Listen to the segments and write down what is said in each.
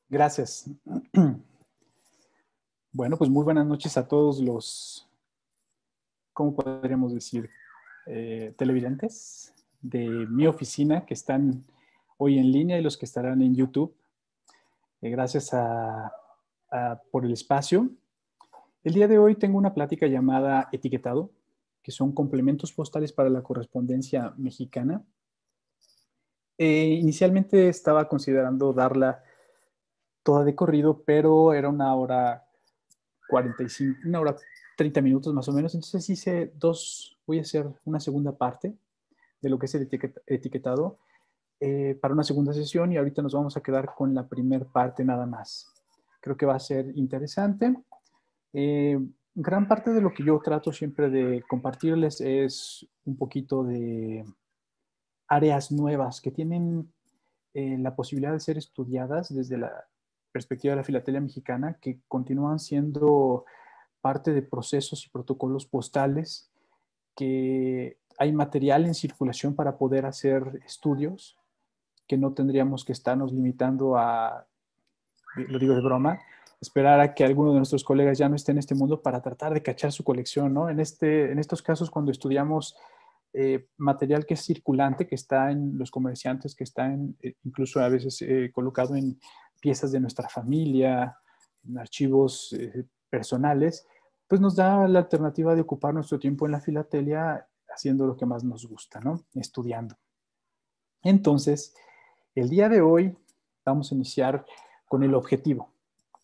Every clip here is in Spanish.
Gracias. Bueno, pues muy buenas noches a todos los, ¿cómo podríamos decir? Televidentes de mi oficina que están hoy en línea y los que estarán en YouTube. Gracias por el espacio. El día de hoy tengo una plática llamada Etiquetado, que son complementos postales para la correspondencia mexicana. Inicialmente estaba considerando darla toda de corrido, pero era una hora 45, una hora 30 minutos más o menos. Entonces hice voy a hacer una segunda parte de lo que es el etiquetado para una segunda sesión y ahorita nos vamos a quedar con la primera parte nada más. Creo que va a ser interesante. Gran parte de lo que yo trato siempre de compartirles es un poquito de áreas nuevas que tienen la posibilidad de ser estudiadas desde la perspectiva de la filatelia mexicana, que continúan siendo parte de procesos y protocolos postales, que hay material en circulación para poder hacer estudios, que no tendríamos que estarnos limitando a, lo digo de broma, esperar a que alguno de nuestros colegas ya no esté en este mundo para tratar de cachar su colección, ¿no? En estos casos, cuando estudiamos material que es circulante, que está en los comerciantes, que está incluso a veces colocado en piezas de nuestra familia, en archivos personales, pues nos da la alternativa de ocupar nuestro tiempo en la filatelia haciendo lo que más nos gusta, ¿no? Estudiando. Entonces, el día de hoy vamos a iniciar con el objetivo.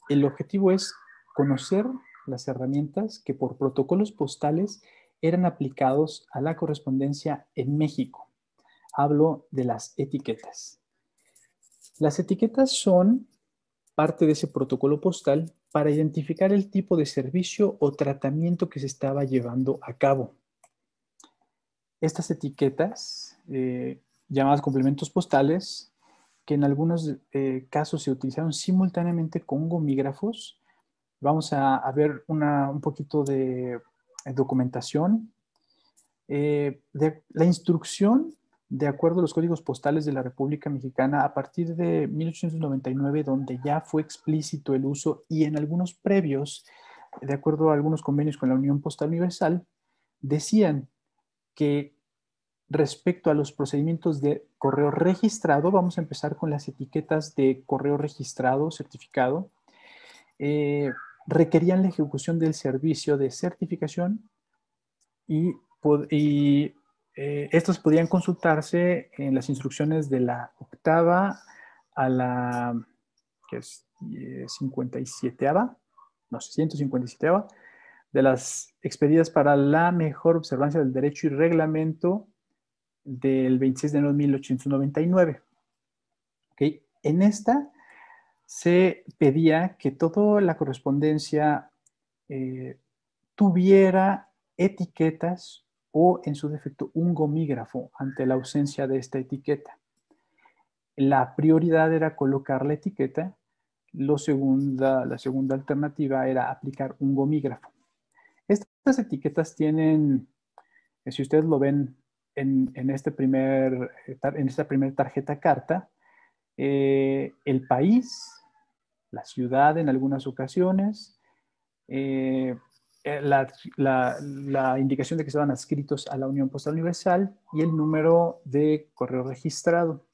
El objetivo es conocer las herramientas que por protocolos postales eran aplicados a la correspondencia en México. Hablo de las etiquetas. Las etiquetas son parte de ese protocolo postal para identificar el tipo de servicio o tratamiento que se estaba llevando a cabo. Estas etiquetas, llamadas complementos postales, que en algunos casos se utilizaron simultáneamente con gomígrafos. Vamos a ver un poquito de documentación. De la instrucción, de acuerdo a los códigos postales de la República Mexicana, a partir de 1899, donde ya fue explícito el uso, y en algunos previos, de acuerdo a algunos convenios con la Unión Postal Universal, decían que respecto a los procedimientos de correo registrado, vamos a empezar con las etiquetas de correo registrado, certificado, requerían la ejecución del servicio de certificación y estos podían consultarse en las instrucciones de la octava a la que es 57ava, no sé, 157ava, de las expedidas para la mejor observancia del derecho y reglamento del 26 de enero de 1899. ¿Okay? En esta se pedía que toda la correspondencia tuviera etiquetas o, en su defecto, un gomígrafo ante la ausencia de esta etiqueta. La prioridad era colocar la etiqueta, la segunda alternativa era aplicar un gomígrafo. Estas etiquetas tienen, si ustedes lo ven en esta primera tarjeta carta, el país, la ciudad en algunas ocasiones, la indicación de que estaban adscritos a la Unión Postal Universal y el número de correo registrado.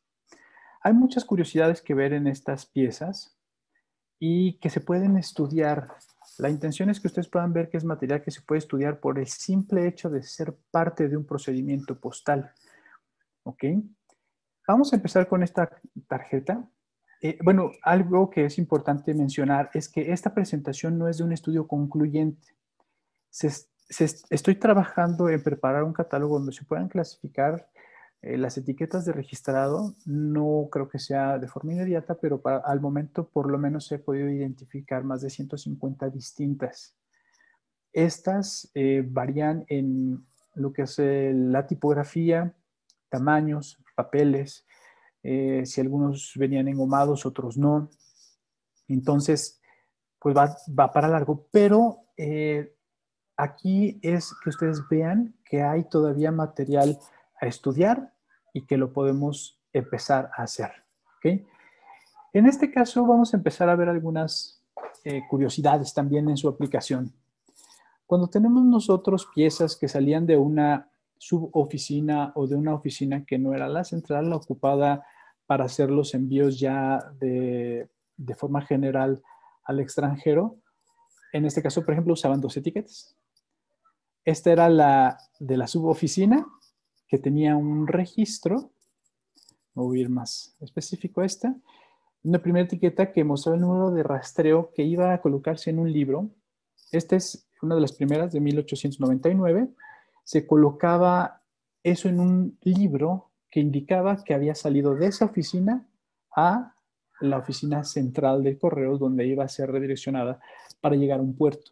Hay muchas curiosidades que ver en estas piezas y que se pueden estudiar. La intención es que ustedes puedan ver que es material que se puede estudiar por el simple hecho de ser parte de un procedimiento postal. ¿Ok? Vamos a empezar con esta tarjeta. Bueno, algo que es importante mencionar es que esta presentación no es de un estudio concluyente. Estoy trabajando en preparar un catálogo donde se puedan clasificar las etiquetas de registrado. No creo que sea de forma inmediata, pero al momento por lo menos he podido identificar más de 150 distintas. Estas varían en lo que es la tipografía, tamaños, papeles, si algunos venían engomados, otros no. Entonces, pues va para largo, pero aquí es que ustedes vean que hay todavía material a estudiar y que lo podemos empezar a hacer. ¿Okay? En este caso vamos a empezar a ver algunas curiosidades también en su aplicación. Cuando tenemos nosotros piezas que salían de una suboficina o de una oficina que no era la central, la ocupada para hacer los envíos ya de forma general al extranjero, en este caso, por ejemplo, usaban dos etiquetas. Esta era la de la suboficina, que tenía un registro. Voy a ir más específico a esta. Una primera etiqueta que mostraba el número de rastreo que iba a colocarse en un libro. Esta es una de las primeras de 1899. Se colocaba eso en un libro que indicaba que había salido de esa oficina a la oficina central del correo, donde iba a ser redireccionada para llegar a un puerto.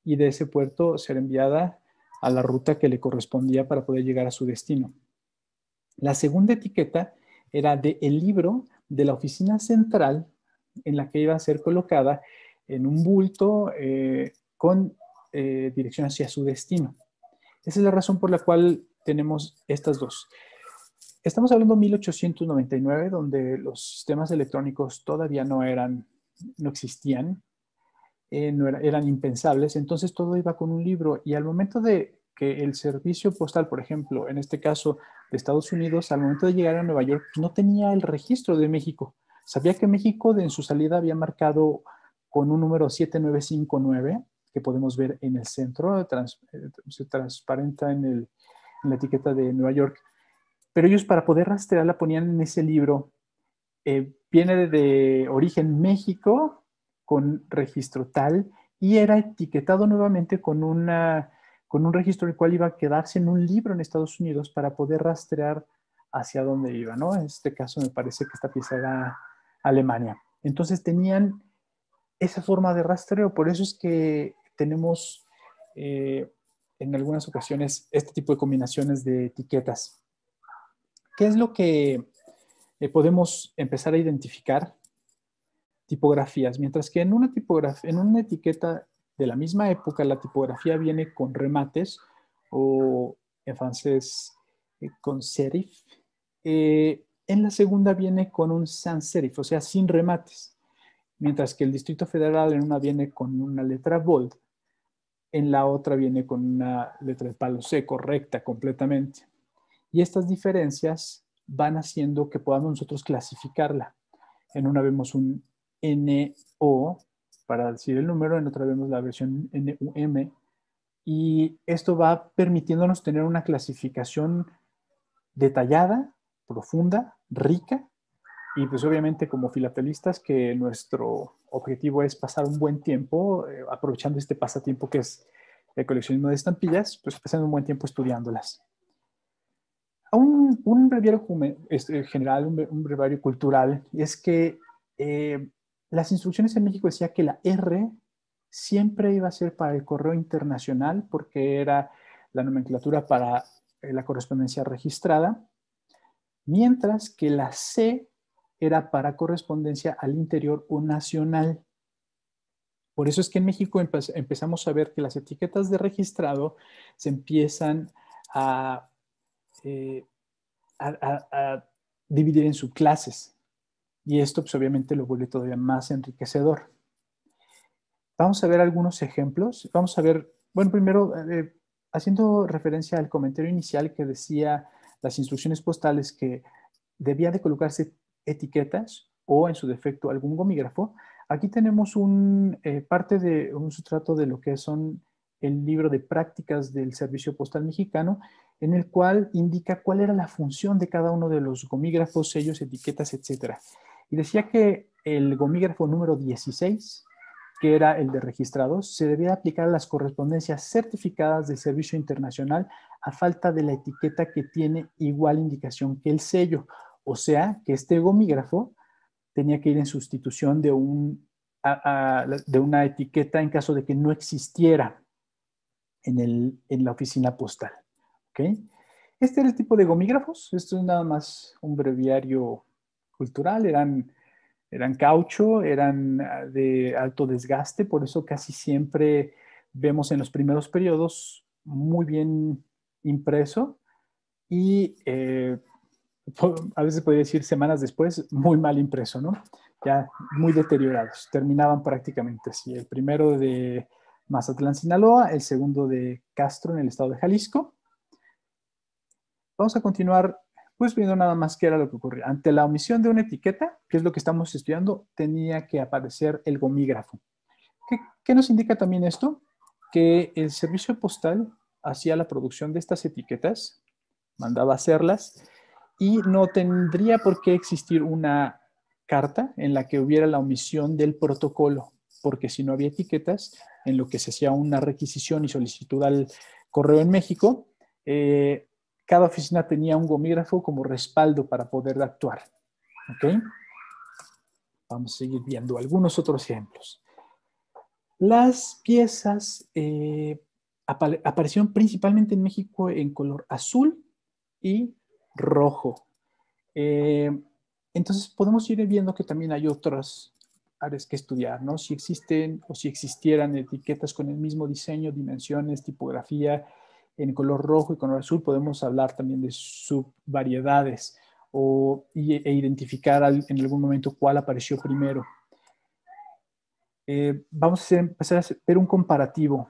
Y de ese puerto ser enviada a la ruta que le correspondía para poder llegar a su destino. La segunda etiqueta era del libro de la oficina central en la que iba a ser colocada en un bulto con dirección hacia su destino. Esa es la razón por la cual tenemos estas dos. Estamos hablando de 1899, donde los sistemas electrónicos todavía no existían, eran impensables, entonces todo iba con un libro y al momento de que el servicio postal, por ejemplo, en este caso de Estados Unidos, al momento de llegar a Nueva York, no tenía el registro de México. Sabía que México en su salida había marcado con un número 7959, que podemos ver en el centro, se transparenta en la etiqueta de Nueva York, pero ellos para poder rastrearla ponían en ese libro, viene de origen México, con registro tal, y era etiquetado nuevamente con un registro el cual iba a quedarse en un libro en Estados Unidos para poder rastrear hacia dónde iba, ¿no? En este caso me parece que esta pieza era Alemania. Entonces tenían esa forma de rastreo, por eso es que tenemos en algunas ocasiones este tipo de combinaciones de etiquetas. ¿Qué es lo que podemos empezar a identificar? Tipografías, mientras que en una etiqueta de la misma época, la tipografía viene con remates o en francés con serif. En la segunda viene con un sans serif, o sea, sin remates, mientras que el Distrito Federal en una viene con una letra bold, en la otra viene con una letra de palo seco, recta completamente. Y estas diferencias van haciendo que podamos nosotros clasificarla. En una vemos un NO para decir el número, en otra vemos la versión NUM, y esto va permitiéndonos tener una clasificación detallada, profunda, rica, y pues obviamente como filatelistas que nuestro objetivo es pasar un buen tiempo aprovechando este pasatiempo que es el coleccionismo de estampillas, pues pasando un buen tiempo estudiándolas. Un breviario general, un breviario cultural, es que las instrucciones en México decía que la R siempre iba a ser para el correo internacional porque era la nomenclatura para la correspondencia registrada, mientras que la C era para correspondencia al interior o nacional. Por eso es que en México empezamos a ver que las etiquetas de registrado se empiezan a a dividir en subclases. Y esto pues obviamente lo vuelve todavía más enriquecedor. Vamos a ver algunos ejemplos. Vamos a ver, bueno, primero, haciendo referencia al comentario inicial que decía las instrucciones postales que debía de colocarse etiquetas o en su defecto algún gomígrafo. Aquí tenemos parte de un sustrato de lo que son el libro de prácticas del Servicio Postal Mexicano, en el cual indica cuál era la función de cada uno de los gomígrafos, sellos, etiquetas, etc. Y decía que el gomígrafo número 16, que era el de registrados, se debía aplicar a las correspondencias certificadas del Servicio Internacional a falta de la etiqueta que tiene igual indicación que el sello. O sea, que este gomígrafo tenía que ir en sustitución de una etiqueta en caso de que no existiera en la oficina postal. ¿Okay? Este era el tipo de gomígrafos. Esto es nada más un breviario cultural. Eran caucho, eran de alto desgaste, por eso casi siempre vemos en los primeros periodos muy bien impreso y a veces podría decir semanas después, muy mal impreso, ¿no? Ya muy deteriorados. Terminaban prácticamente así. El primero de Mazatlán, Sinaloa, el segundo de Castro, en el estado de Jalisco. Vamos a continuar pues viendo nada más qué era lo que ocurría. Ante la omisión de una etiqueta, que es lo que estamos estudiando, tenía que aparecer el gomígrafo. ¿Qué nos indica también esto? Que el servicio postal hacía la producción de estas etiquetas, mandaba a hacerlas, y no tendría por qué existir una carta en la que hubiera la omisión del protocolo, porque si no había etiquetas, en lo que se hacía una requisición y solicitud al correo en México, cada oficina tenía un gomígrafo como respaldo para poder actuar. ¿Ok? Vamos a seguir viendo algunos otros ejemplos. Las piezas aparecieron principalmente en México en color azul y rojo. Entonces podemos ir viendo que también hay otras áreas que estudiar, ¿no? Si existen o si existieran etiquetas con el mismo diseño, dimensiones, tipografía en color rojo y color azul, podemos hablar también de subvariedades e identificar en algún momento cuál apareció primero. Vamos a empezar a ver un comparativo,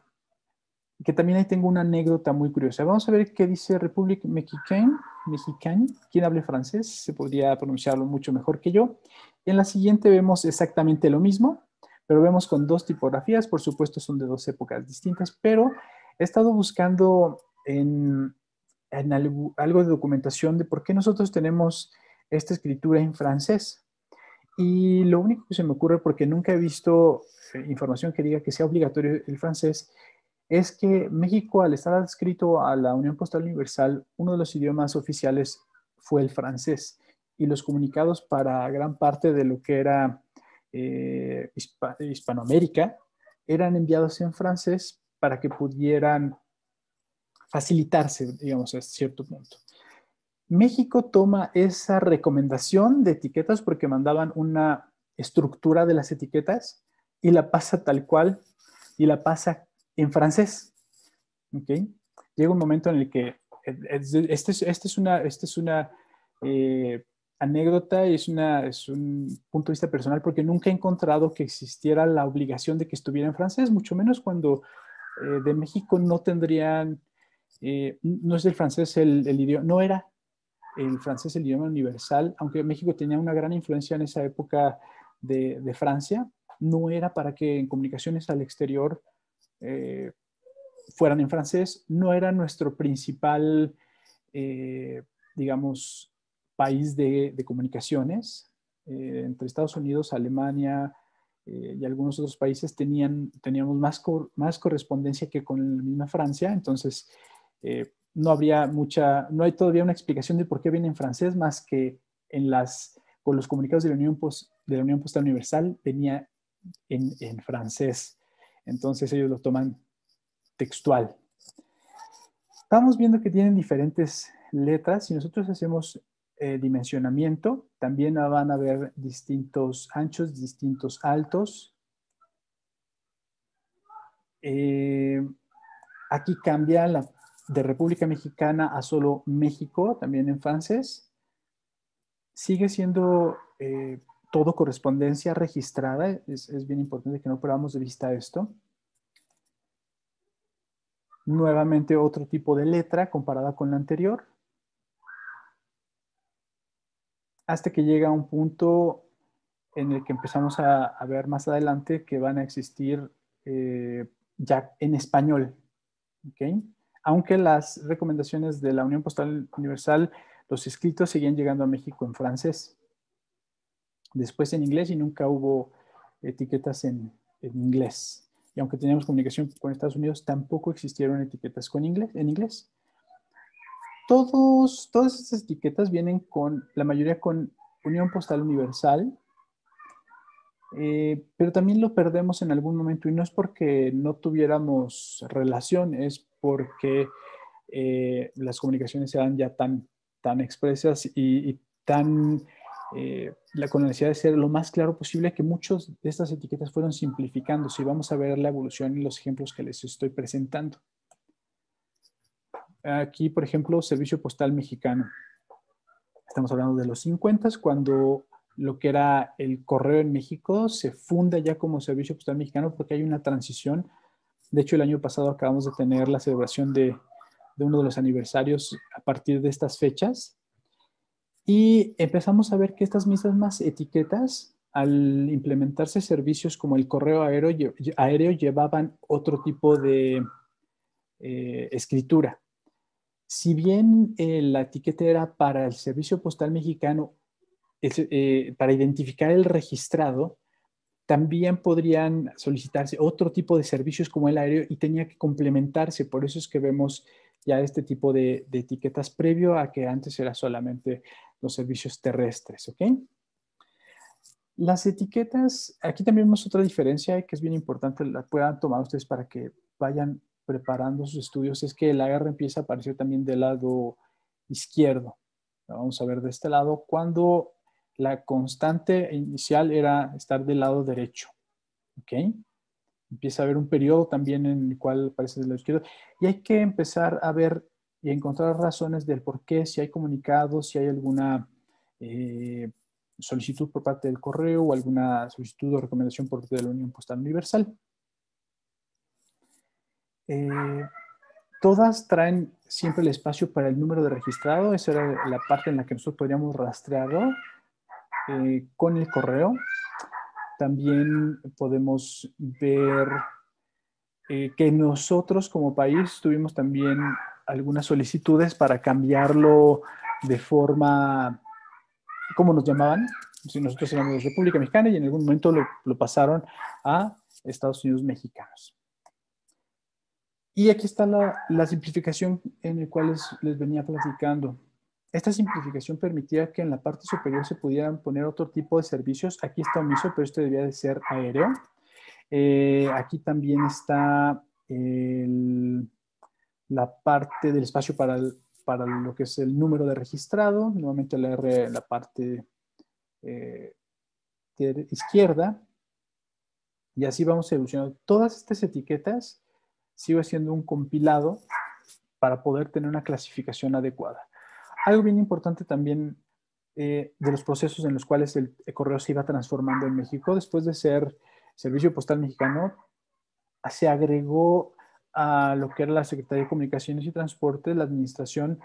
que también ahí tengo una anécdota muy curiosa. Vamos a ver qué dice République Mexicaine, quien hable francés, se podría pronunciarlo mucho mejor que yo. En la siguiente vemos exactamente lo mismo, pero vemos con dos tipografías, por supuesto son de dos épocas distintas, pero he estado buscando en algo de documentación de por qué nosotros tenemos esta escritura en francés. Y lo único que se me ocurre, porque nunca he visto información que diga que sea obligatorio el francés, es que México, al estar adscrito a la Unión Postal Universal, uno de los idiomas oficiales fue el francés. Y los comunicados para gran parte de lo que era Hispanoamérica eran enviados en francés para que pudieran facilitarse, digamos, a cierto punto. México toma esa recomendación de etiquetas porque mandaban una estructura de las etiquetas y la pasa tal cual y la pasa en francés. ¿Okay? Llega un momento en el que esta es una anécdota y es un punto de vista personal porque nunca he encontrado que existiera la obligación de que estuviera en francés, mucho menos cuando de México no tendrían, no es el francés el idioma, no era el francés el idioma universal, aunque México tenía una gran influencia en esa época de Francia, no era para que en comunicaciones al exterior eh, fueran en francés, no era nuestro principal, digamos, país de comunicaciones. Entre Estados Unidos, Alemania y algunos otros países teníamos más correspondencia que con la misma Francia, entonces no habría no hay todavía una explicación de por qué viene en francés, más que con los comunicados de la Unión Postal Universal venía en francés. Entonces ellos lo toman textual. Estamos viendo que tienen diferentes letras. Si nosotros hacemos dimensionamiento, también van a haber distintos anchos, distintos altos. Aquí cambia de República Mexicana a solo México, también en francés. Sigue siendo todo correspondencia registrada. Es bien importante que no perdamos de vista esto. Nuevamente otro tipo de letra comparada con la anterior. Hasta que llega un punto en el que empezamos a ver más adelante que van a existir ya en español. ¿Okay? Aunque las recomendaciones de la Unión Postal Universal, los escritos seguían llegando a México en francés. Después en inglés y nunca hubo etiquetas en inglés. Y aunque teníamos comunicación con Estados Unidos, tampoco existieron etiquetas en inglés. Todas estas etiquetas vienen la mayoría con Unión Postal Universal, pero también lo perdemos en algún momento y no es porque no tuviéramos relación, es porque las comunicaciones eran ya tan expresas y tan con la necesidad de ser lo más claro posible que muchas de estas etiquetas fueron simplificándose y vamos a ver la evolución en los ejemplos que les estoy presentando. Aquí, por ejemplo, Servicio Postal Mexicano. Estamos hablando de los 50, cuando lo que era el correo en México se funda ya como Servicio Postal Mexicano, porque hay una transición. De hecho, el año pasado acabamos de tener la celebración de uno de los aniversarios a partir de estas fechas. Y empezamos a ver que estas mismas etiquetas, al implementarse servicios como el correo aéreo llevaban otro tipo de escritura. Si bien la etiqueta era para el Servicio Postal Mexicano, para identificar el registrado, también podrían solicitarse otro tipo de servicios como el aéreo y tenía que complementarse. Por eso es que vemos ya este tipo de etiquetas previo a que antes era solamente los servicios terrestres, ¿ok? Las etiquetas, aquí también vemos otra diferencia que es bien importante, la puedan tomar ustedes para que vayan preparando sus estudios, es que la R empieza a aparecer también del lado izquierdo. Vamos a ver de este lado, cuando la constante inicial era estar del lado derecho, ¿ok? Empieza a haber un periodo también en el cual aparece del lado izquierdo y hay que empezar a ver y a encontrar razones del por qué, si hay comunicados, si hay alguna solicitud por parte del correo o alguna solicitud o recomendación por parte de la Unión Postal Universal. Todas traen siempre el espacio para el número de registrado. Esa era la parte en la que nosotros podríamos rastrearlo con el correo. También podemos ver que nosotros como país tuvimos también algunas solicitudes para cambiarlo de forma, ¿cómo nos llamaban? Si nosotros éramos de República Mexicana y en algún momento lo pasaron a Estados Unidos mexicanos. Y aquí está la simplificación en la cual les venía platicando. Esta simplificación permitía que en la parte superior se pudieran poner otro tipo de servicios. Aquí está omiso, pero este debía de ser aéreo. Aquí también está la parte del espacio para lo que es el número de registrado. Nuevamente la R en la parte izquierda. Y así vamos evolucionando. Todas estas etiquetas sigo haciendo un compilado para poder tener una clasificación adecuada. Algo bien importante también de los procesos en los cuales el correo se iba transformando en México, después de ser Servicio Postal Mexicano, se agregó a lo que era la Secretaría de Comunicaciones y Transportes, la administración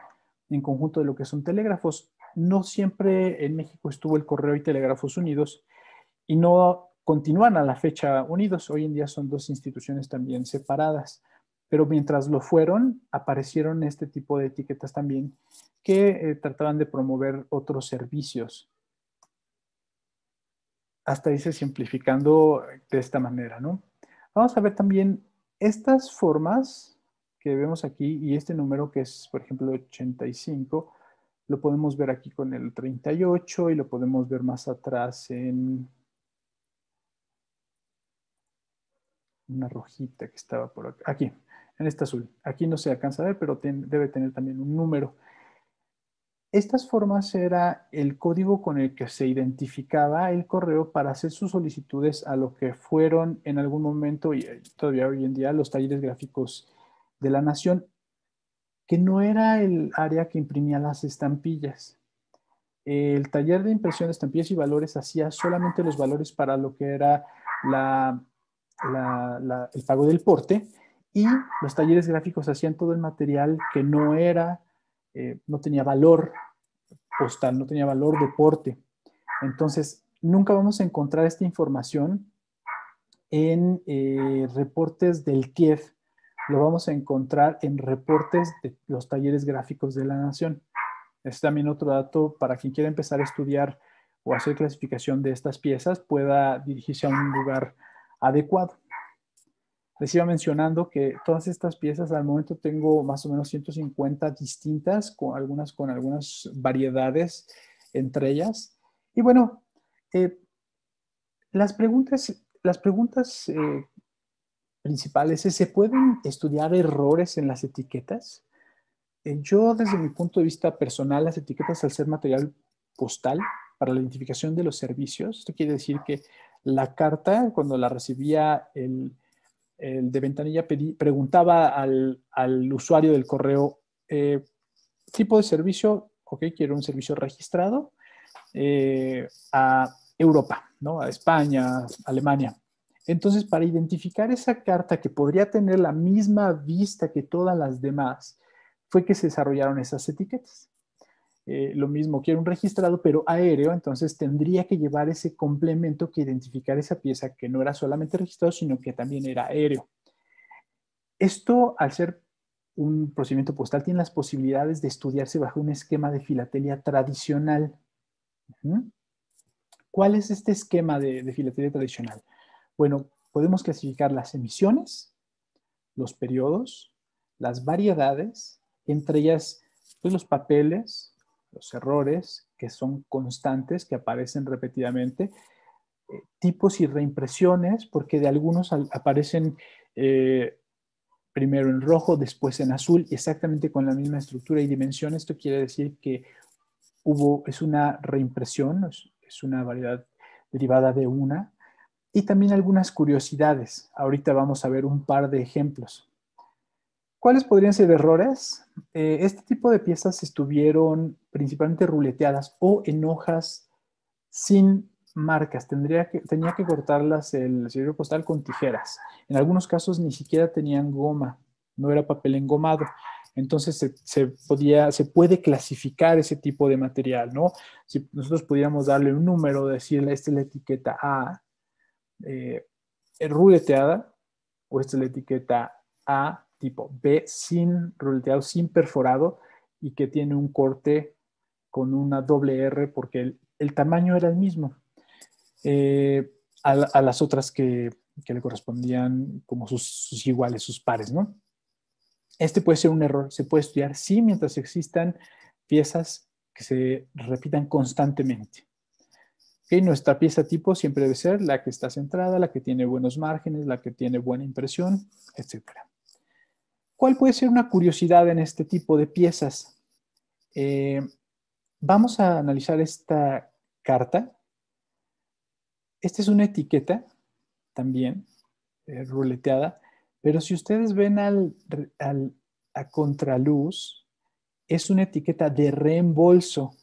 en conjunto de lo que son telégrafos. No siempre en México estuvo el Correo y Telégrafos Unidos y no continúan a la fecha unidos. Hoy en día son dos instituciones también separadas. Pero mientras lo fueron, aparecieron este tipo de etiquetas también que trataban de promover otros servicios. Hasta ahí se simplificando de esta manera, ¿no? Vamos a ver también estas formas que vemos aquí y este número que es, por ejemplo, 85, lo podemos ver aquí con el 38 y lo podemos ver más atrás en una rojita que estaba por acá. Aquí, en este azul. Aquí no se alcanza a ver, pero debe tener también un número. Estas formas era el código con el que se identificaba el correo para hacer sus solicitudes a lo que fueron en algún momento y todavía hoy en día los talleres gráficos de la Nación, que no era el área que imprimía las estampillas. El taller de impresión de estampillas y valores hacía solamente los valores para lo que era el pago del porte y los talleres gráficos hacían todo el material que no era, no tenía valor postal, no tenía valor de porte. Entonces, nunca vamos a encontrar esta información en reportes del TIEF. Lo vamos a encontrar en reportes de los talleres gráficos de la Nación. Es también otro dato para quien quiera empezar a estudiar o hacer clasificación de estas piezas, pueda dirigirse a un lugar adecuado. Les iba mencionando que todas estas piezas al momento tengo más o menos 150 distintas, con algunas variedades entre ellas. Y bueno, las preguntas principales es, ¿se pueden estudiar errores en las etiquetas? Yo desde mi punto de vista personal, las etiquetas al ser material postal para la identificación de los servicios, esto quiere decir que la carta, cuando la recibía el de ventanilla, preguntaba al usuario del correo tipo de servicio ok, quiero un servicio registrado a Europa, ¿no? A España, Alemania. Entonces, para identificar esa carta que podría tener la misma vista que todas las demás, fue que se desarrollaron esas etiquetas. Lo mismo, quiero un registrado, pero aéreo, entonces tendría que llevar ese complemento que identificar esa pieza que no era solamente registrado, sino que también era aéreo. Esto, al ser un procedimiento postal, tiene las posibilidades de estudiarse bajo un esquema de filatelia tradicional. ¿Cuál es este esquema de filatelia tradicional? Bueno, podemos clasificar las emisiones, los periodos, las variedades, entre ellas pues, los papeles, los errores, que son constantes, que aparecen repetidamente, tipos y reimpresiones, porque de algunos aparecen primero en rojo, después en azul, exactamente con la misma estructura y dimensión. Esto quiere decir que es una reimpresión, es una variedad derivada de una, y también algunas curiosidades. Ahorita vamos a ver un par de ejemplos. ¿Cuáles podrían ser errores? Este tipo de piezas estuvieron principalmente ruleteadas o en hojas sin marcas. Tenía que cortarlas el servicio postal con tijeras. En algunos casos ni siquiera tenían goma, no era papel engomado. Entonces se puede clasificar ese tipo de material, ¿no? Si nosotros pudiéramos darle un número, decirle, esta es la etiqueta A, ruleteada, o esta es la etiqueta A tipo B sin ruleteado, sin perforado, y que tiene un corte con una doble R porque el tamaño era el mismo. A las otras que le correspondían como sus iguales, sus pares, ¿no? Este puede ser un error, se puede estudiar sí mientras existan piezas que se repitan constantemente. ¿Okay? Nuestra pieza tipo siempre debe ser la que está centrada, la que tiene buenos márgenes, la que tiene buena impresión, etc. ¿Cuál puede ser una curiosidad en este tipo de piezas? Vamos a analizar esta carta. Esta es una etiqueta también ruleteada, pero si ustedes ven a contraluz, es una etiqueta de reembolso.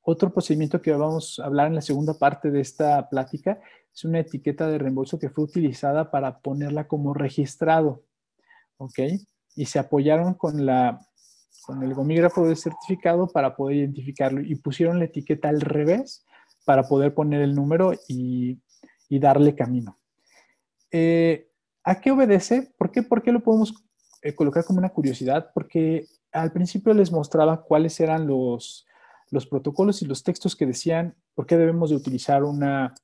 Otro procedimiento que vamos a hablar en la segunda parte de esta plática es una etiqueta de reembolso que fue utilizada para ponerla como registrado, ¿ok? Y se apoyaron con el gomígrafo del certificado para poder identificarlo y pusieron la etiqueta al revés para poder poner el número y darle camino. ¿A qué obedece? ¿Por qué lo podemos colocar como una curiosidad? Porque al principio les mostraba cuáles eran los protocolos y los textos que decían por qué debemos de utilizar una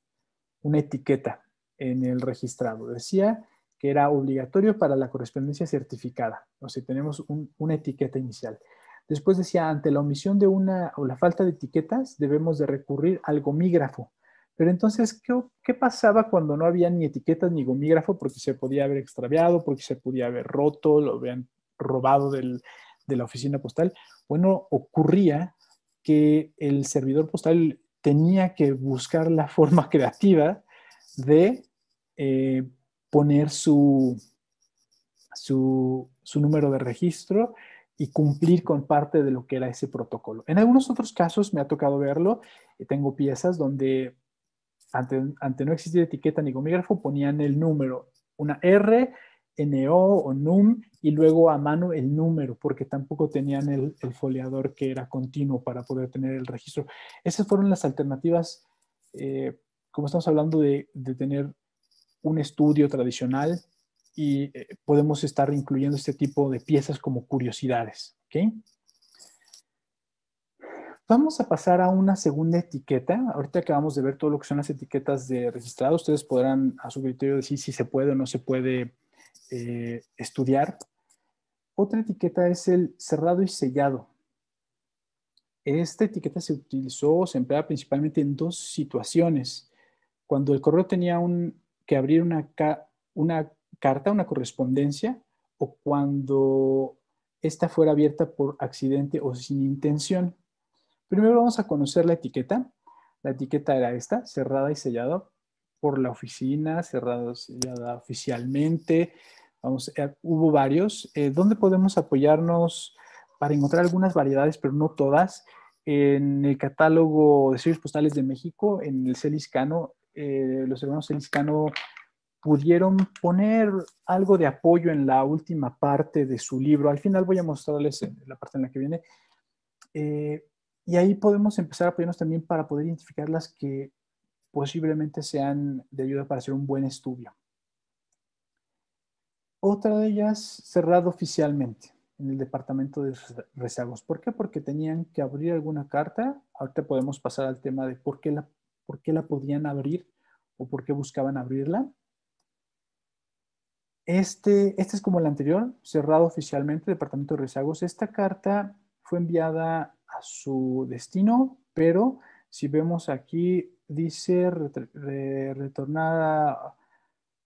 etiqueta en el registrado. Decía que era obligatorio para la correspondencia certificada, o sea, tenemos una etiqueta inicial. Después decía, ante la omisión de una o la falta de etiquetas, debemos de recurrir al gomígrafo. Pero entonces, ¿qué pasaba cuando no había ni etiquetas ni gomígrafo? Porque se podía haber extraviado, porque se podía haber roto, lo habían robado de la oficina postal. Bueno, ocurría que el servidor postal tenía que buscar la forma creativa de poner su número de registro y cumplir con parte de lo que era ese protocolo. En algunos otros casos me ha tocado verlo, tengo piezas donde ante no existir etiqueta ni gomígrafo ponían el número, una R, NO o NUM y luego a mano el número, porque tampoco tenían el foliador que era continuo para poder tener el registro. Esas fueron las alternativas, como estamos hablando de tener un estudio tradicional y podemos estar incluyendo este tipo de piezas como curiosidades. ¿Okay? Vamos a pasar a una segunda etiqueta. Ahorita acabamos de ver todo lo que son las etiquetas de registrado. Ustedes podrán a su criterio decir si se puede o no se puede estudiar. Otra etiqueta es el cerrado y sellado. Esta etiqueta se utilizó, se emplea principalmente en dos situaciones. Cuando el correo tenía que abrir una carta, una correspondencia, o cuando esta fuera abierta por accidente o sin intención. Primero vamos a conocer la etiqueta. La etiqueta era esta, cerrada y sellada por la oficina, cerrada y sellada oficialmente. Hubo varios. ¿Dónde podemos apoyarnos para encontrar algunas variedades, pero no todas? en el catálogo de servicios postales de México, en el Celiscano, los hermanos Celiscano pudieron poner algo de apoyo en la última parte de su libro. Al final voy a mostrarles la parte en la que viene. Y ahí podemos empezar a apoyarnos también para poder identificar las que posiblemente sean de ayuda para hacer un buen estudio. Otra de ellas, cerrado oficialmente en el departamento de rezagos. ¿Por qué? Porque tenían que abrir alguna carta. Ahorita podemos pasar al tema de por qué la podían abrir o por qué buscaban abrirla. Este es como el anterior, cerrado oficialmente, departamento de rezagos. Esta carta fue enviada a su destino, pero si vemos aquí, dice retornar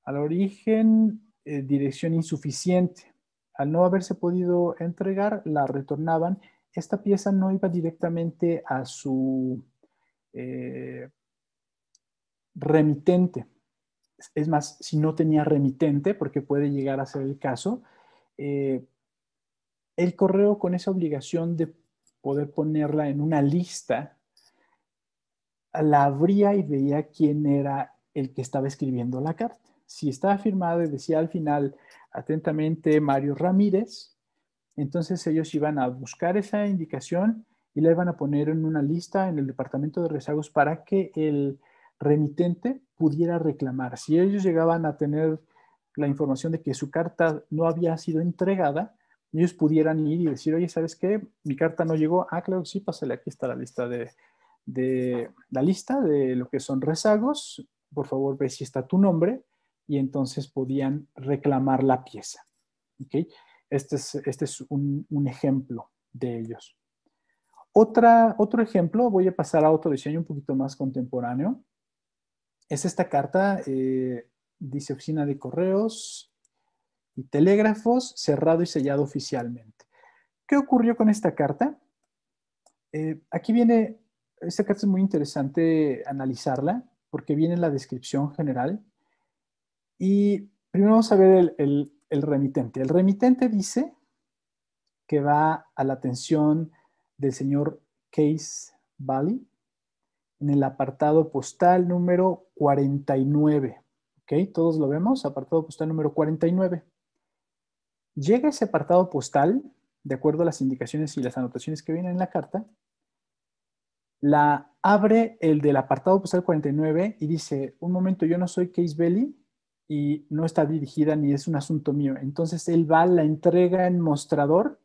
al origen, dirección insuficiente. Al no haberse podido entregar, la retornaban. Esta pieza no iba directamente a su remitente. Es más, si no tenía remitente, porque puede llegar a ser el caso, el correo con esa obligación de poder ponerla en una lista, la abría y veía quién era el que estaba escribiendo la carta. Si estaba firmada y decía al final, atentamente, Mario Ramírez, entonces ellos iban a buscar esa indicación y la iban a poner en una lista en el departamento de rezagos para que el remitente pudiera reclamar. Si ellos llegaban a tener la información de que su carta no había sido entregada, ellos pudieran ir y decir, oye, ¿sabes qué? Mi carta no llegó. Ah, claro, sí, pásale, aquí está la lista de lo que son rezagos. Por favor, ve si está tu nombre y entonces podían reclamar la pieza. ¿Okay? Este es un ejemplo de ellos. Otro ejemplo, voy a pasar a otro diseño un poquito más contemporáneo. Es esta carta, dice Oficina de Correos y Telégrafos, cerrado y sellado oficialmente. ¿Qué ocurrió con esta carta? Aquí viene, esta carta es muy interesante analizarla porque viene la descripción general. Y primero vamos a ver el remitente. El remitente dice que va a la atención del señor Case Valley en el apartado postal número 49. ¿Ok? Todos lo vemos, apartado postal número 49. Llega ese apartado postal, de acuerdo a las indicaciones y las anotaciones que vienen en la carta, la abre el del apartado postal 49 y dice, un momento, yo no soy Case Belly y no está dirigida ni es un asunto mío. Entonces él va, la entrega en mostrador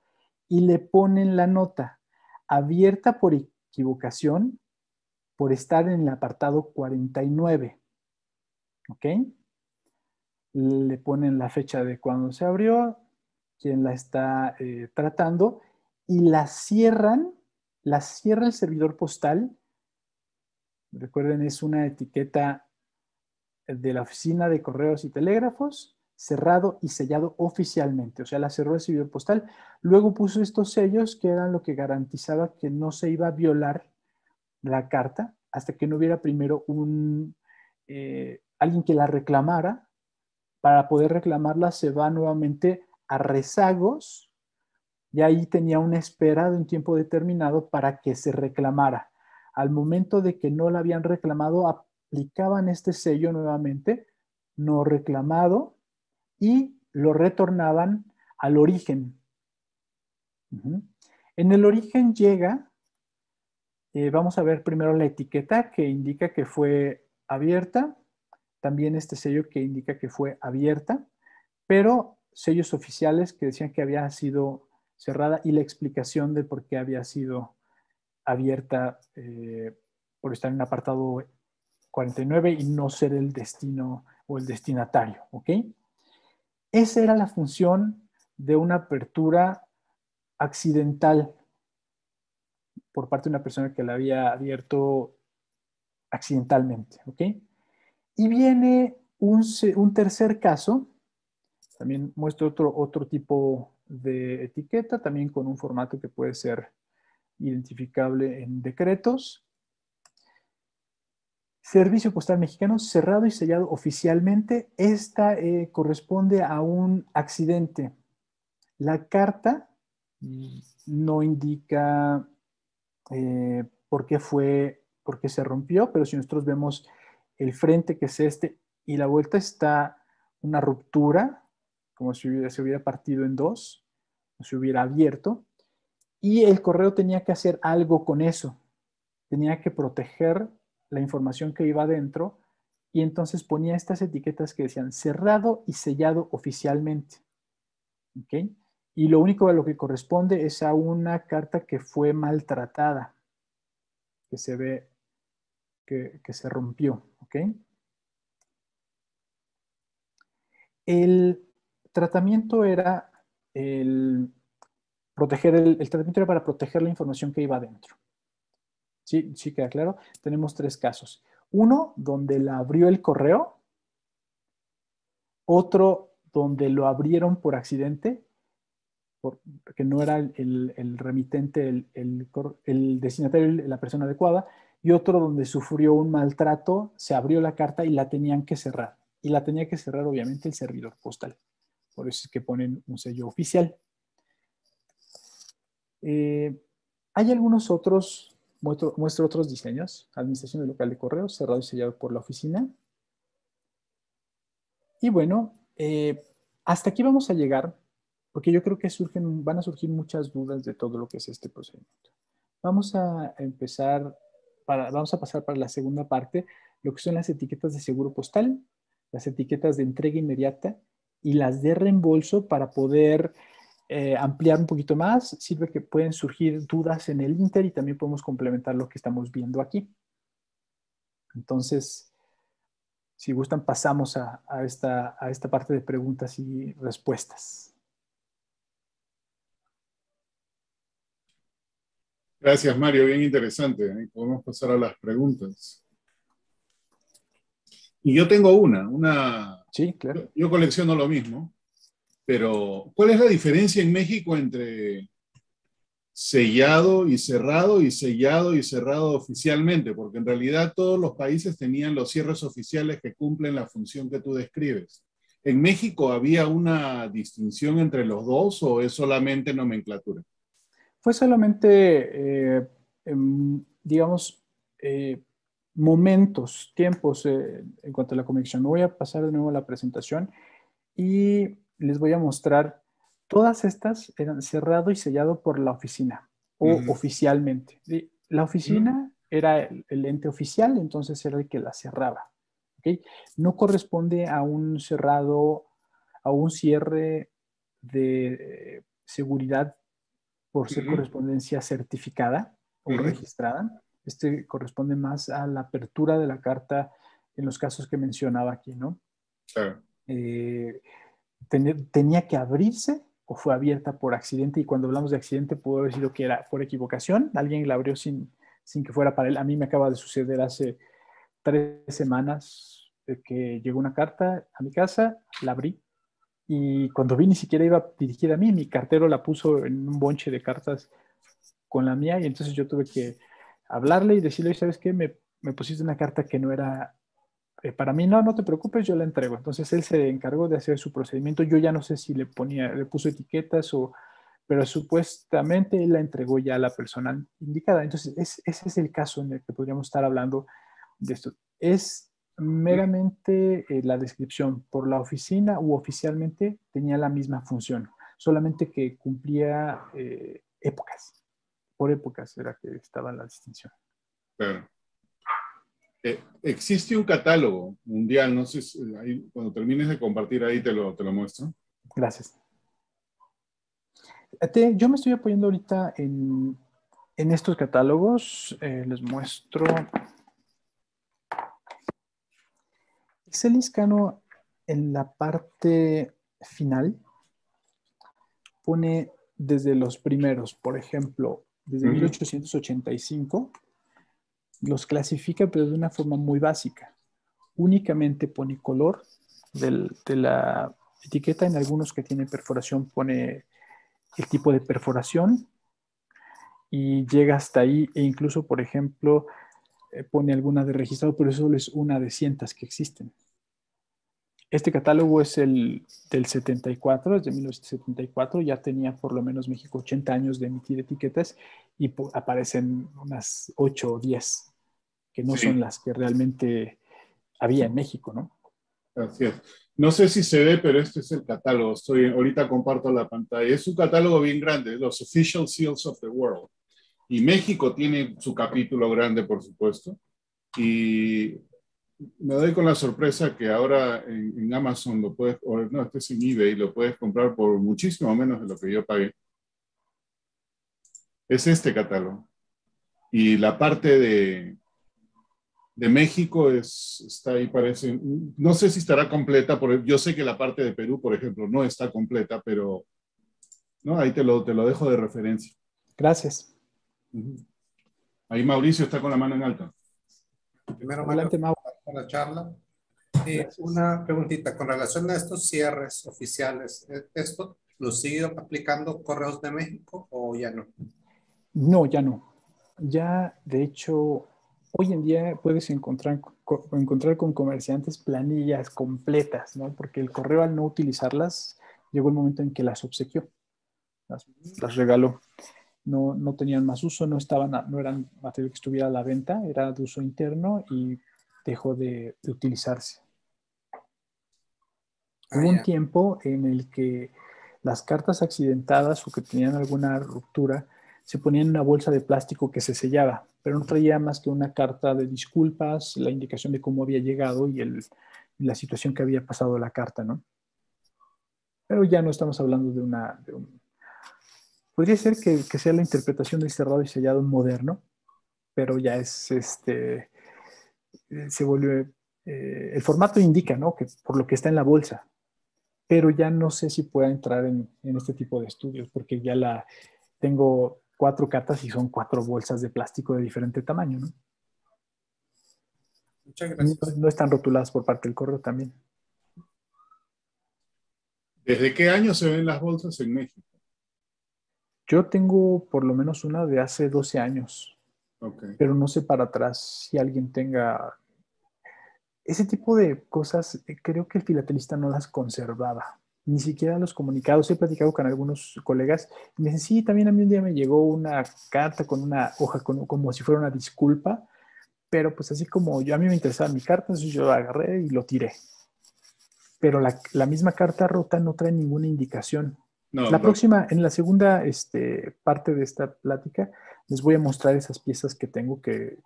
y le ponen la nota abierta por equivocación por estar en el apartado 49. ¿Ok? Le ponen la fecha de cuando se abrió, quién la está tratando y la cierra el servidor postal. Recuerden, es una etiqueta de la Oficina de Correos y Telégrafos, cerrado y sellado oficialmente. O sea, la cerró el servidor postal. Luego puso estos sellos que eran lo que garantizaba que no se iba a violar la carta hasta que no hubiera primero alguien que la reclamara. Para poder reclamarla se va nuevamente a rezagos y ahí tenía una espera de un tiempo determinado para que se reclamara. Al momento de que no la habían reclamado, aplicaban este sello nuevamente, no reclamado, y lo retornaban al origen. En el origen llega, vamos a ver primero la etiqueta que indica que fue abierta, también este sello que indica que fue abierta, pero sellos oficiales que decían que había sido cerrada y la explicación de por qué había sido abierta por estar en el apartado 49 y no ser el destino o el destinatario, ¿ok? Esa era la función de una apertura accidental por parte de una persona que la había abierto accidentalmente, ¿ok? Y viene un tercer caso, también muestro otro tipo de etiqueta, también con un formato que puede ser identificable en decretos. Servicio Postal Mexicano, cerrado y sellado oficialmente. Esta corresponde a un accidente. La carta no indica por qué se rompió, pero si nosotros vemos el frente, que es este, y la vuelta, está una ruptura, como si se hubiera partido en dos, o se hubiera abierto, y el correo tenía que hacer algo con eso, tenía que proteger la información que iba adentro, y entonces ponía estas etiquetas que decían cerrado y sellado oficialmente. ¿Ok? Y lo único a lo que corresponde es a una carta que fue maltratada, que se ve que se rompió. ¿Ok? El tratamiento era el tratamiento era para proteger la información que iba adentro. ¿Sí? ¿Sí queda claro? Tenemos tres casos. Uno, donde la abrió el correo. Otro, donde lo abrieron por accidente, porque no era el remitente, el destinatario, la persona adecuada. Y otro, donde sufrió un maltrato, se abrió la carta y la tenían que cerrar. Y la tenía que cerrar, obviamente, el servidor postal. Por eso es que ponen un sello oficial. Hay algunos otros, muestro otros diseños. Administración del local de correos, cerrado y sellado por la oficina. Y bueno, hasta aquí vamos a llegar, porque yo creo que van a surgir muchas dudas de todo lo que es este procedimiento. Vamos a empezar, vamos a pasar para la segunda parte, lo que son las etiquetas de seguro postal, las etiquetas de entrega inmediata y las de reembolso para poder ampliar un poquito más. Sirve que pueden surgir dudas en el Inter y también podemos complementar lo que estamos viendo aquí. Entonces, si gustan, pasamos a esta parte de preguntas y respuestas. Gracias, Mario. Bien interesante. Ahí podemos pasar a las preguntas. Y yo tengo Sí, claro. yo colecciono lo mismo, pero ¿cuál es la diferencia en México entre sellado y sellado y cerrado oficialmente? Porque en realidad todos los países tenían los cierres oficiales que cumplen la función que tú describes. ¿En México había una distinción entre los dos o es solamente nomenclatura? Fue solamente, digamos, momentos, tiempos en cuanto a la conexión. Me voy a pasar de nuevo a la presentación y les voy a mostrar. Todas estas eran cerrado y sellado por la oficina o Ujú. oficialmente. La Ujú. oficina era el ente oficial, entonces era el que la cerraba. ¿Ok? No corresponde a un cerrado, a un cierre de seguridad por ser Ujú. correspondencia certificada o Ujú. registrada. Este corresponde más a la apertura de la carta en los casos que mencionaba aquí, ¿no? Claro. Eh, tenía que abrirse o fue abierta por accidente, y cuando hablamos de accidente pudo haber sido que era por equivocación, alguien la abrió sin que fuera para él. A mí me acaba de suceder hace 3 semanas que llegó una carta a mi casa, la abrí, y cuando vi ni siquiera iba dirigida a mí, mi cartero la puso en un bonche de cartas con la mía, y entonces yo tuve que hablarle y decirle, ¿sabes qué? Me pusiste una carta que no era para mí. No, no te preocupes, yo la entrego. Entonces él se encargó de hacer su procedimiento. Yo ya no sé si le puso etiquetas pero supuestamente él la entregó ya a la persona indicada. Entonces ese es el caso en el que podríamos estar hablando de esto. Es meramente la descripción por la oficina u oficialmente tenía la misma función, solamente que cumplía épocas. Por épocas era que estaba la distinción. Claro. Existe un catálogo mundial, no sé si ahí, cuando termines de compartir ahí te lo muestro. Gracias. Yo me estoy apoyando ahorita en estos catálogos. Les muestro. Excel Liscano en la parte final pone desde los primeros, por ejemplo, desde Ujú. 1885, los clasifica, pero de una forma muy básica. Únicamente pone color de la etiqueta. En algunos que tienen perforación pone el tipo de perforación y llega hasta ahí, e incluso, por ejemplo, pone alguna de registrado, pero eso es una de cientos que existen. Este catálogo es el del 74, es de 1974, ya tenía por lo menos México 80 años de emitir etiquetas, y aparecen unas 8 o 10 que no son Sí, las que realmente había en México, ¿no? así es. No sé si se ve, pero este es el catálogo. Ahorita comparto la pantalla. Es un catálogo bien grande, los Official Seals of the World. Y México tiene su capítulo grande, por supuesto. Y me doy con la sorpresa que ahora en Amazon lo puedes, o no, este es en eBay, lo puedes comprar por muchísimo menos de lo que yo pagué. Es este catálogo. Y la parte de México está ahí, parece. No sé si estará completa, porque yo sé que la parte de Perú, por ejemplo, no está completa, pero no, ahí te lo dejo de referencia. Gracias. Ujú. Ahí Mauricio está con la mano en alto. Primero, Mario, Adelante, Mau. por la charla. Gracias. Una preguntita con relación a estos cierres oficiales. ¿Esto lo sigue aplicando Correos de México o ya no? No, ya no. Ya, de hecho, hoy en día puedes encontrar con comerciantes planillas completas, ¿no? Porque el correo, al no utilizarlas, llegó el momento en que las obsequió, las regaló. No, no tenían más uso, no eran material que estuviera a la venta, era de uso interno y dejó de utilizarse. Ah, Hubo un ya. tiempo en el que las cartas accidentadas o que tenían alguna ruptura se ponían en una bolsa de plástico que se sellaba, pero no traía más que una carta de disculpas, la indicación de cómo había llegado la situación que había pasado la carta, ¿no? Pero ya no estamos hablando podría ser que sea la interpretación del cerrado y sellado moderno, pero ya se vuelve, el formato indica, ¿no? Que por lo que está en la bolsa, pero ya no sé si pueda entrar en este tipo de estudios, porque tengo 4 cartas y son 4 bolsas de plástico de diferente tamaño, ¿no? Muchas No, gracias. no están rotuladas por parte del correo también. ¿Desde qué año se ven las bolsas en México? Yo tengo por lo menos una de hace 12 años, Ok. pero no sé para atrás si alguien tenga ese tipo de cosas. Creo que el filatelista no las conservaba, ni siquiera los comunicados. He platicado con algunos colegas y me dicen, sí, también a mí un día me llegó una carta con una hoja como si fuera una disculpa, pero pues así como a mí me interesaba mi carta, entonces yo la agarré y lo tiré. Pero la misma carta rota no trae ninguna indicación. No, La próxima, en la segunda parte de esta plática, les voy a mostrar esas piezas que tengo que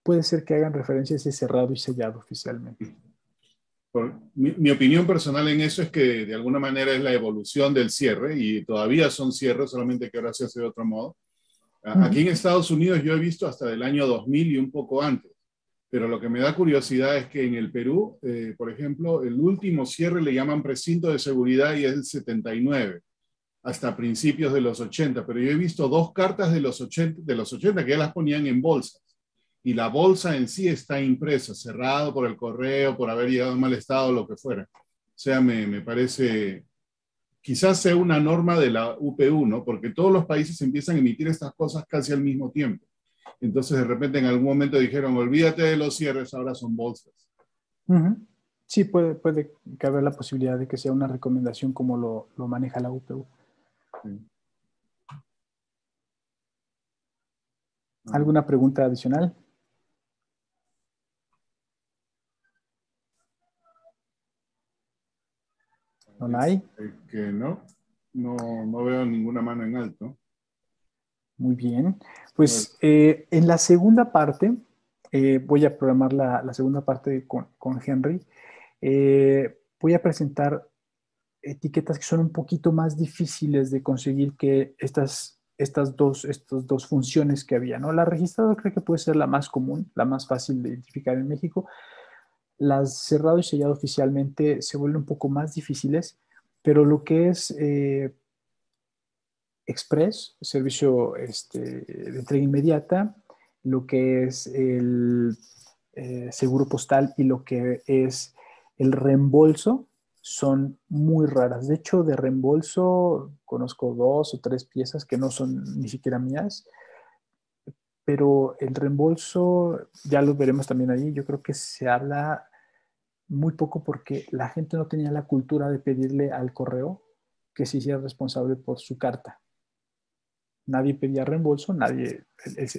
puede ser que hagan referencia a ese cerrado y sellado oficialmente. mi opinión personal en eso es que de alguna manera es la evolución del cierre y todavía son cierres, solamente que ahora se hace de otro modo. Uh Aquí -huh. en Estados Unidos yo he visto hasta el año 2000 y un poco antes, pero lo que me da curiosidad es que en el Perú, por ejemplo, el último cierre le llaman precinto de seguridad y es el 79, hasta principios de los 80, pero yo he visto 2 cartas de los 80 que ya las ponían en bolsas y la bolsa en sí está impresa, cerrado por el correo, por haber llegado en mal estado, lo que fuera. O sea, me parece, quizás sea una norma de la UPU, ¿no? Porque todos los países empiezan a emitir estas cosas casi al mismo tiempo. Entonces, de repente, en algún momento dijeron, olvídate de los cierres, ahora son bolsas. Uh -huh. Sí, puede caber la posibilidad de que sea una recomendación como lo maneja la UPU. Sí. ¿Alguna pregunta adicional? ¿No la hay? Que no veo ninguna mano en alto. Muy bien. A ver, Pues en la segunda parte, voy a programar la segunda parte con Henry. Voy a presentar etiquetas que son un poquito más difíciles de conseguir que estas dos funciones que había, ¿no? La registradora creo que puede ser la más común, la más fácil de identificar en México. Las cerrado y sellado oficialmente se vuelven un poco más difíciles, pero lo que es Express, servicio de entrega inmediata, lo que es el seguro postal y lo que es el reembolso son muy raras. De hecho, de reembolso conozco 2 o 3 piezas que no son ni siquiera mías, pero el reembolso ya lo veremos también ahí. Yo creo que se habla muy poco porque la gente no tenía la cultura de pedirle al correo que se hiciera responsable por su carta. nadie pedía reembolso,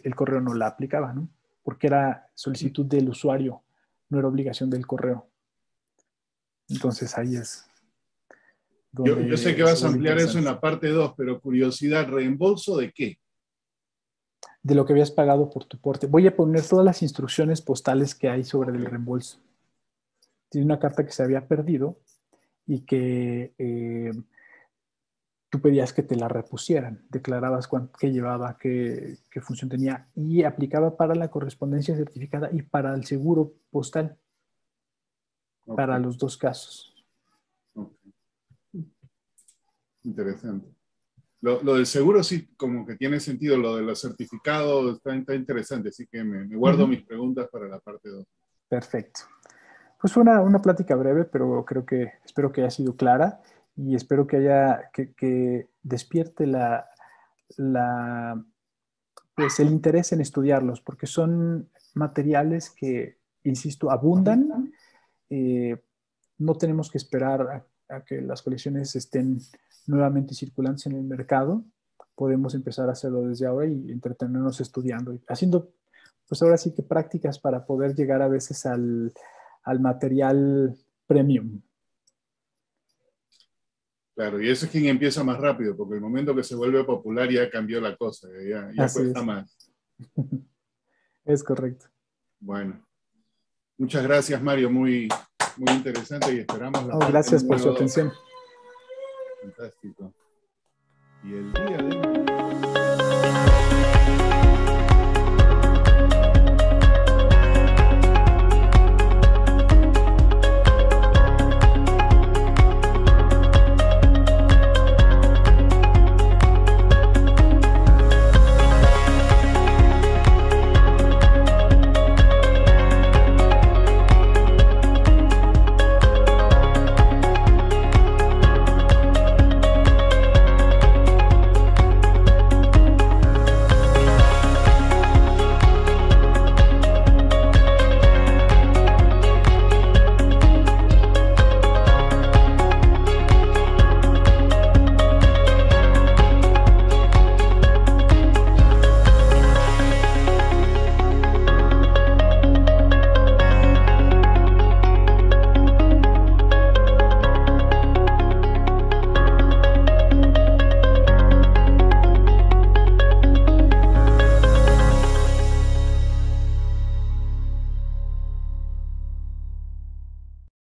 el correo no la aplicaba, ¿no? Porque era solicitud del usuario, no era obligación del correo. Entonces ahí es donde Yo sé que vas se a vuelve ampliar eso en interesante. la parte 2, pero curiosidad, ¿reembolso de qué? De lo que habías pagado por tu porte. Voy a poner todas las instrucciones postales que hay sobre el reembolso. Tiene una carta que se había perdido y que tú pedías que te la repusieran, declarabas qué llevaba, qué función tenía y aplicaba para la correspondencia certificada y para el seguro postal, Ok, para los dos casos. ok. Interesante. Lo del seguro sí, como que tiene sentido, lo de los certificados está interesante, así que me guardo mis preguntas para la parte 2. Perfecto. Pues fue una plática breve, pero espero que haya sido clara y espero que despierte pues el interés en estudiarlos, porque son materiales que, insisto, abundan. Eh, no tenemos que esperar a que las colecciones estén nuevamente circulantes en el mercado. Podemos empezar a hacerlo desde ahora y entretenernos estudiando, y haciendo, pues ahora sí que prácticas para poder llegar a veces al material premium. Claro, y eso es quien empieza más rápido, porque el momento que se vuelve popular ya cambió la cosa, ya Así cuesta es, más. es correcto. Bueno, muchas gracias, Mario, muy interesante y esperamos la Oh, parte gracias por su número 2. atención. Fantástico. Y el día de